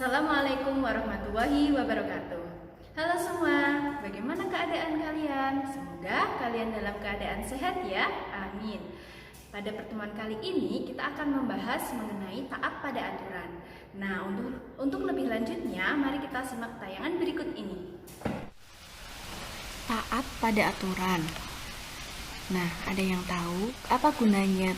Assalamualaikum warahmatullahi wabarakatuh. Halo semua, bagaimana keadaan kalian? Semoga kalian dalam keadaan sehat ya, amin. Pada pertemuan kali ini kita akan membahas mengenai taat pada aturan. Nah, untuk lebih lanjutnya, mari kita simak tayangan berikut ini. Taat pada aturan. Nah, ada yang tahu apa gunanya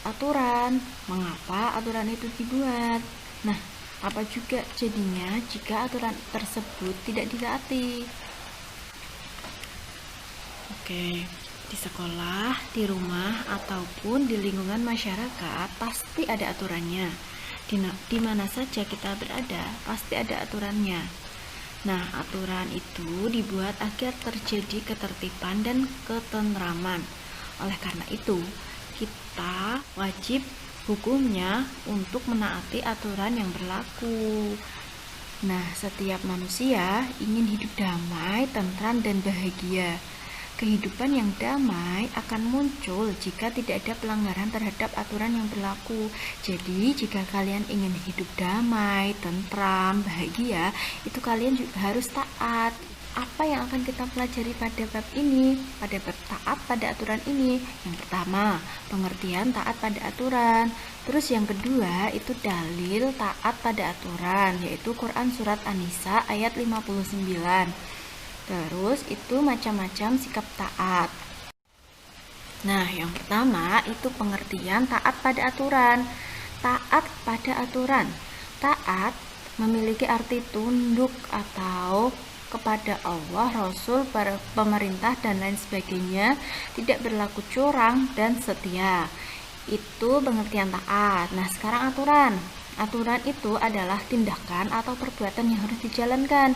aturan? Mengapa aturan itu dibuat? Nah, apa juga jadinya jika aturan tersebut tidak ditaati? Oke, di sekolah, di rumah, ataupun di lingkungan masyarakat pasti ada aturannya. Di mana saja kita berada, pasti ada aturannya. Nah, aturan itu dibuat agar terjadi ketertiban dan ketentraman. Oleh karena itu, kita wajib hukumnya untuk menaati aturan yang berlaku. Nah, setiap manusia ingin hidup damai, tentram, dan bahagia. Kehidupan yang damai akan muncul jika tidak ada pelanggaran terhadap aturan yang berlaku. Jadi, jika kalian ingin hidup damai, tentram, bahagia, itu kalian juga harus taat. Apa yang akan kita pelajari pada bab ini? Pada bab taat pada aturan ini, yang pertama, pengertian taat pada aturan. Terus yang kedua, itu dalil taat pada aturan, yaitu Quran Surat An-Nisa ayat 59. Terus itu macam-macam sikap taat. Nah, yang pertama itu pengertian taat pada aturan. Taat pada aturan. Taat memiliki arti tunduk atau kepada Allah, Rasul, pemerintah, dan lain sebagainya, tidak berlaku curang dan setia. Itu pengertian taat. Nah, sekarang aturan. Aturan itu adalah tindakan atau perbuatan yang harus dijalankan.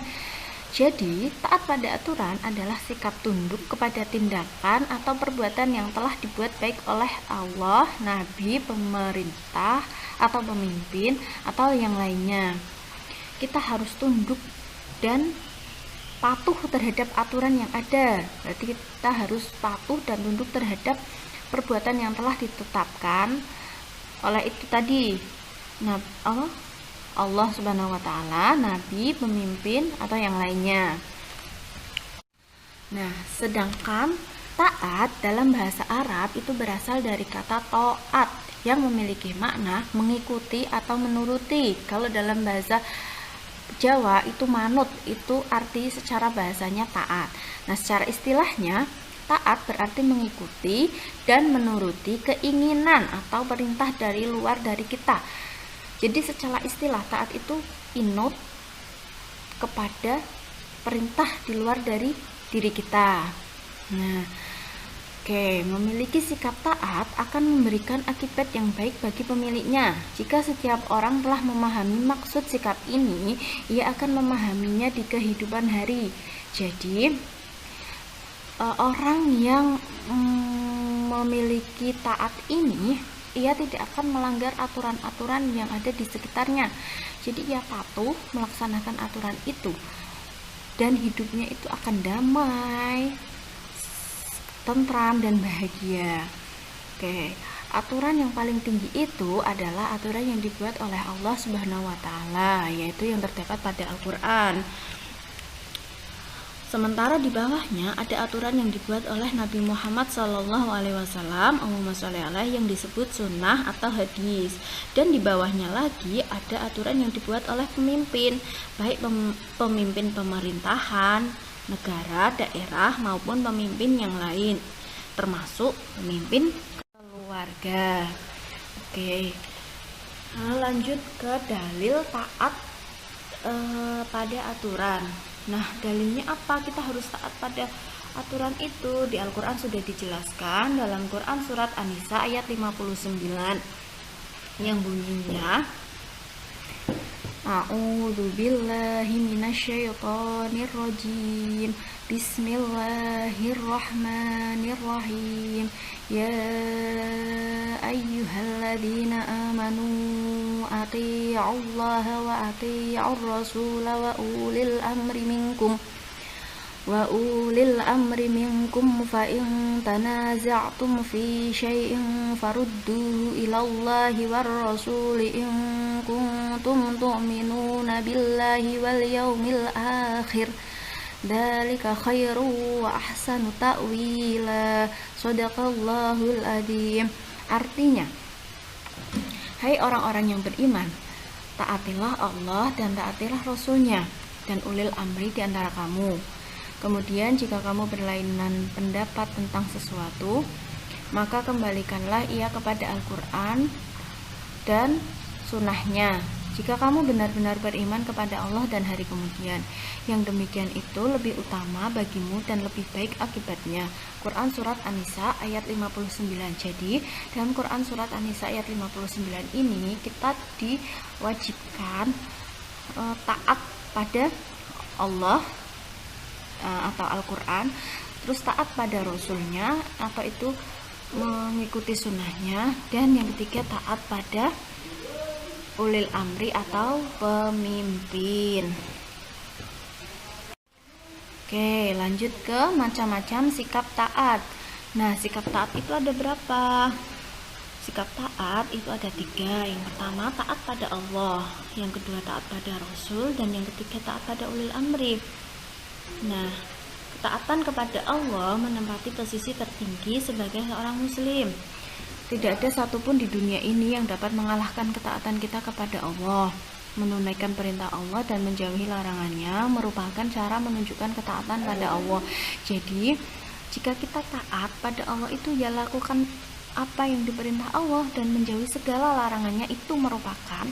Jadi, taat pada aturan adalah sikap tunduk kepada tindakan atau perbuatan yang telah dibuat baik oleh Allah, Nabi, pemerintah, atau pemimpin, atau yang lainnya. Kita harus tunduk dan patuh terhadap aturan yang ada. Berarti kita harus patuh dan tunduk terhadap perbuatan yang telah ditetapkan oleh itu tadi. Nah, Allah Subhanahu wa taala, nabi, pemimpin, atau yang lainnya. Nah, sedangkan taat dalam bahasa Arab itu berasal dari kata to'at yang memiliki makna mengikuti atau menuruti. Kalau dalam bahasa Jawa itu manut, itu arti secara bahasanya taat. Nah, secara istilahnya taat berarti mengikuti dan menuruti keinginan atau perintah dari luar dari kita. Jadi secara istilah taat itu inut kepada perintah di luar dari diri kita. Nah, memiliki sikap taat akan memberikan akibat yang baik bagi pemiliknya. Jika setiap orang telah memahami maksud sikap ini, ia akan memahaminya di kehidupan hari. Jadi, orang yang memiliki taat ini, ia tidak akan melanggar aturan-aturan yang ada di sekitarnya. Jadi, ia patuh melaksanakan aturan itu, dan hidupnya itu akan damai, tentram, dan bahagia. Aturan yang paling tinggi itu adalah aturan yang dibuat oleh Allah Subhanahu wa taala, yaitu yang terdapat pada Al-Qur'an. Sementara di bawahnya ada aturan yang dibuat oleh Nabi Muhammad SAW, yang disebut sunnah atau hadis. Dan di bawahnya lagi ada aturan yang dibuat oleh pemimpin, baik pemimpin pemerintahan, negara, daerah, maupun pemimpin yang lain, termasuk pemimpin keluarga. Lanjut ke dalil taat pada aturan. Nah, dalilnya apa? Kita harus taat pada aturan itu. Di Al-Quran sudah dijelaskan dalam Quran Surat An-Nisa ayat 59 yang bunyinya, A'udzu billahi minasyaitonir rajim. Bismillahirrahmanirrahim. Ya ayyuhalladzina amanu athi'ullaha wa athi'ur rasula wa ulil amri minkum fa in tanaza'tum fi syai'in farudduhu ilallahi war rasuli in kuntum tu'minuna billahi wal yaumil akhir. Dzalika khairu wa ahsanu ta'wila. Shadaqallahul adzim. Artinya, hai orang-orang yang beriman, taatilah Allah dan taatilah Rasul-Nya dan ulil amri di antara kamu. Kemudian jika kamu berlainan pendapat tentang sesuatu, maka kembalikanlah ia kepada Al-Quran dan sunnahnya. Jika kamu benar-benar beriman kepada Allah dan hari kemudian, yang demikian itu lebih utama bagimu dan lebih baik akibatnya. Quran Surat An-Nisa ayat 59. Jadi dalam Quran Surat An-Nisa ayat 59 ini kita diwajibkan taat pada Allah atau Al-Quran, terus taat pada Rasulnya atau itu mengikuti sunnahnya, dan yang ketiga taat pada ulil amri atau pemimpin. Oke, lanjut ke macam-macam sikap taat. Nah, sikap taat itu ada berapa? Sikap taat itu ada 3. Yang pertama taat pada Allah, yang kedua taat pada Rasul, dan yang ketiga taat pada ulil amri. Nah, ketaatan kepada Allah menempati posisi tertinggi sebagai seorang muslim. Tidak ada satupun di dunia ini yang dapat mengalahkan ketaatan kita kepada Allah. Menunaikan perintah Allah dan menjauhi larangannya merupakan cara menunjukkan ketaatan pada Allah. Jadi, jika kita taat pada Allah itu ya lakukan apa yang diperintah Allah dan menjauhi segala larangannya, itu merupakan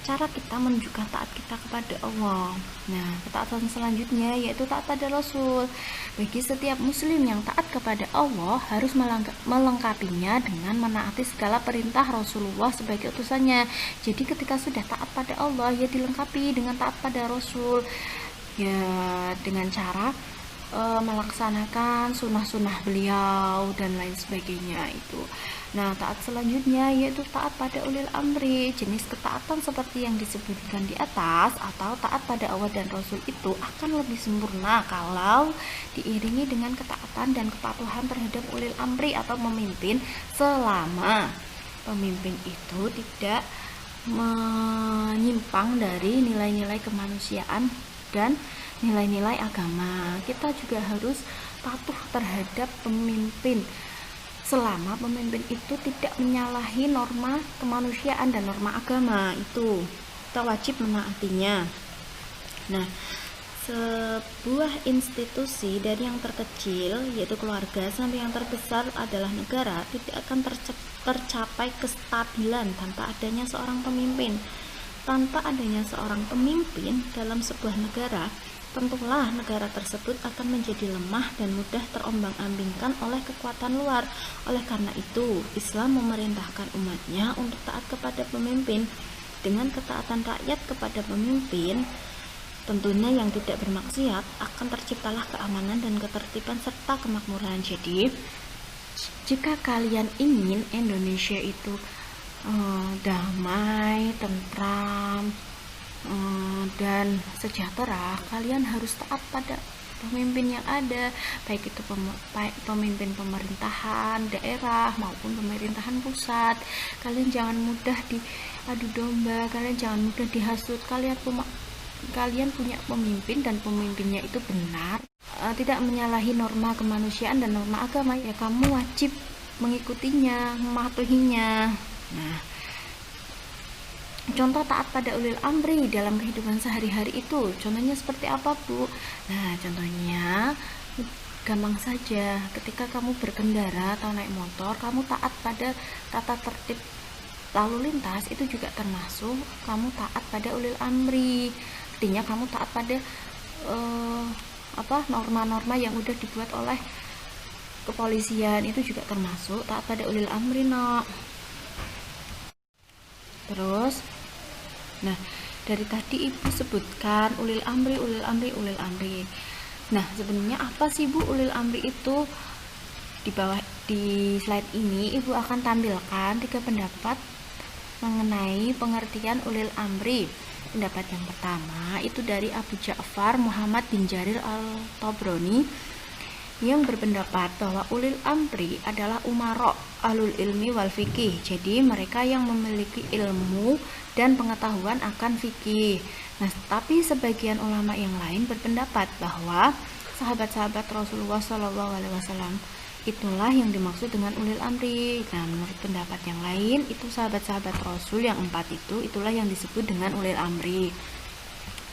cara kita menunjukkan taat kita kepada Allah. Nah, ketaatan selanjutnya yaitu taat pada Rasul. Bagi setiap muslim yang taat kepada Allah harus melengkapinya dengan menaati segala perintah Rasulullah sebagai utusannya. Jadi ketika sudah taat pada Allah, ya dilengkapi dengan taat pada Rasul, ya dengan cara melaksanakan sunnah-sunnah beliau dan lain sebagainya itu. Nah, taat selanjutnya yaitu taat pada ulil amri. Jenis ketaatan seperti yang disebutkan di atas atau taat pada Allah dan Rasul itu akan lebih sempurna kalau diiringi dengan ketaatan dan kepatuhan terhadap ulil amri atau pemimpin, selama pemimpin itu tidak menyimpang dari nilai-nilai kemanusiaan dan nilai-nilai agama. Kita juga harus patuh terhadap pemimpin selama pemimpin itu tidak menyalahi norma kemanusiaan dan norma agama. Itu kita wajib menaatinya. Nah, sebuah institusi dari yang terkecil yaitu keluarga sampai yang terbesar adalah negara tidak akan tercapai kestabilan tanpa adanya seorang pemimpin. Tanpa adanya seorang pemimpin dalam sebuah negara, tentulah negara tersebut akan menjadi lemah dan mudah terombang-ambingkan oleh kekuatan luar. Oleh karena itu, Islam memerintahkan umatnya untuk taat kepada pemimpin. Dengan ketaatan rakyat kepada pemimpin, tentunya yang tidak bermaksiat, akan terciptalah keamanan dan ketertiban serta kemakmuran. Jadi, jika kalian ingin Indonesia itu damai, tentram, dan sejahtera, kalian harus taat pada pemimpin yang ada, baik itu pemimpin pemerintahan daerah maupun pemerintahan pusat. Kalian jangan mudah diadu domba, kalian jangan mudah dihasut. Kalian punya pemimpin dan pemimpinnya itu benar, tidak menyalahi norma kemanusiaan dan norma agama, ya kamu wajib mengikutinya, mematuhinya. Nah, contoh taat pada ulil amri dalam kehidupan sehari-hari itu contohnya seperti apa, Bu? Nah, contohnya gampang saja. Ketika kamu berkendara atau naik motor, kamu taat pada tata tertib lalu lintas, itu juga termasuk kamu taat pada ulil amri. Artinya kamu taat pada norma-norma yang udah dibuat oleh kepolisian, itu juga termasuk taat pada ulil amri, no. Terus, nah, dari tadi Ibu sebutkan ulil amri. Nah, sebenarnya apa sih, Bu, ulil amri itu? Di slide ini Ibu akan tampilkan 3 pendapat mengenai pengertian ulil amri. Pendapat yang pertama itu dari Abu Ja'far Muhammad bin Jarir al-Tabrani. yang berpendapat bahwa ulil amri adalah umarok ahlul ilmi wal fikih. Jadi mereka yang memiliki ilmu dan pengetahuan akan fikih. Nah, tapi sebagian ulama yang lain berpendapat bahwa sahabat-sahabat Rasulullah SAW itulah yang dimaksud dengan ulil amri. Nah, menurut pendapat yang lain, itu sahabat-sahabat Rasul yang 4 itulah yang disebut dengan ulil amri.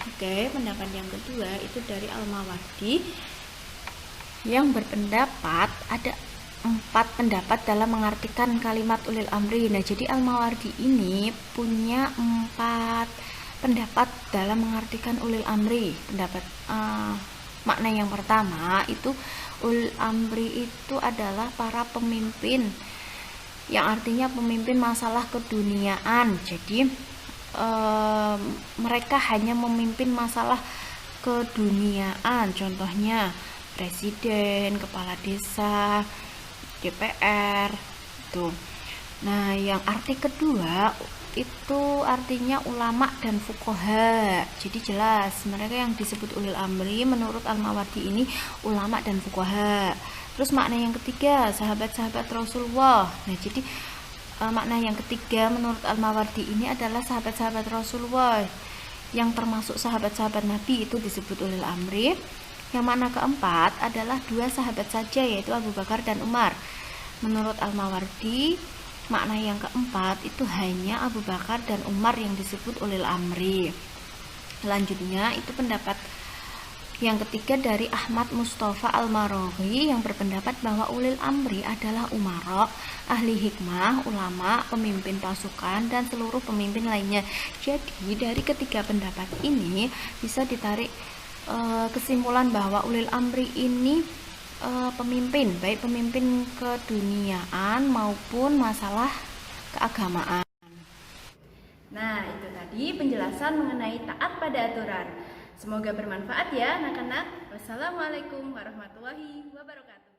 Oke, pendapat yang kedua itu dari Al-Mawardi yang berpendapat ada 4 pendapat dalam mengartikan kalimat ulil amri. Nah, jadi Al-Mawardi ini punya 4 pendapat dalam mengartikan ulil amri. Pendapat makna yang pertama itu ulil amri itu adalah para pemimpin, yang artinya pemimpin masalah keduniaan. Jadi mereka hanya memimpin masalah keduniaan, contohnya presiden, kepala desa, DPR itu. Nah, yang arti kedua itu artinya ulama dan fuqaha. Jadi jelas mereka yang disebut ulil amri menurut Al-Mawardi ini ulama dan fuqaha. Terus makna yang ketiga sahabat-sahabat Rasulullah. Nah, jadi makna yang ketiga menurut Al-Mawardi ini adalah sahabat-sahabat Rasulullah yang termasuk sahabat-sahabat Nabi itu disebut ulil amri. Yang makna keempat adalah 2 sahabat saja, yaitu Abu Bakar dan Umar. Menurut Al-Mawardi makna yang keempat itu hanya Abu Bakar dan Umar yang disebut ulil amri. Selanjutnya itu pendapat yang ketiga dari Ahmad Mustafa Al-Maraghi yang berpendapat bahwa ulil amri adalah umarok, ahli hikmah, ulama, pemimpin pasukan, dan seluruh pemimpin lainnya. Jadi dari ketiga pendapat ini bisa ditarik kesimpulan bahwa ulil amri ini pemimpin, baik pemimpin keduniaan maupun masalah keagamaan. Nah, itu tadi penjelasan mengenai taat pada aturan. Semoga bermanfaat ya anak-anak. Wassalamualaikum warahmatullahi wabarakatuh.